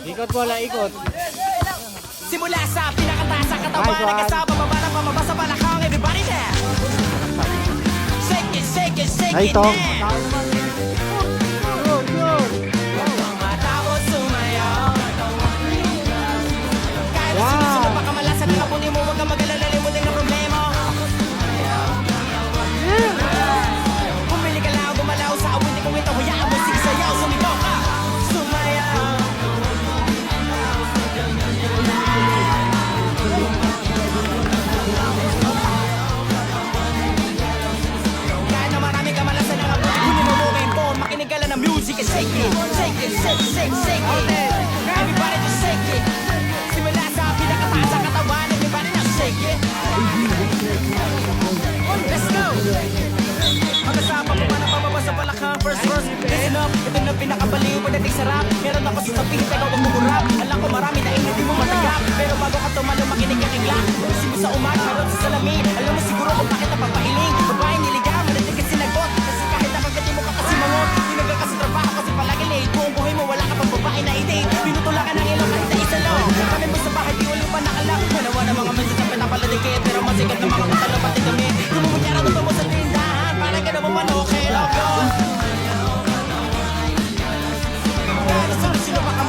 Ikot bola, ikot. Simula sa pinakataas sa katawan, nagkasama pababa ng pamaba sa balakang. Everybody now! Shake it, shake it, shake it now! Mga tao sumayaw. Kahit na sumusunod pa kamalasan ng apunin mo, huwag kang mag-alala, limutin ang problema. Pumili ka lang, gumalaw sa awin, kung ito, hayaan mo, sige sayaw, sumitaw ka. Sumayaw. Kahit na marami kamalasan ng apunin, kunin mo mo ngayon po, makinig ka lang ng music, shake it, shake it, shake, shake, shake it. Everybody just shake it. Simula sa pinakataas sa katawan, everybody now shake it. Let's go! Magkasama mo man ang pababa sa balakang. First verse, listen up. Ito na pinakabaliw, pagdating sarap. Meron ako sasabihin, pero huwag mo kurap. Alam ko marami na hindi mo matagap, pero bago ka tumalo, makinig ka kingla. Gusto mo sa umaga, harap sa salamin. Alam mo siguro kung bakit napapahiling. Babae niligaw, madating ka sinagot. Kasi kahit nakagati mo ka kasi mangot. Tinagal ka sa trabaho kasi palagi late. Buong buhay mo, wala ka pang babae na i-date. Pinutulakan ng ilong kahit na isa lang. Kami mo sa bahay, di ulo pa nakalak. Manawa ng mga mensa sa pinapaladigit. Pero masikat na mga katalo pati kami. Gumumunyan ang mo sa tindahan. Para ka na bumanok, hello God. Kahit sino pa ka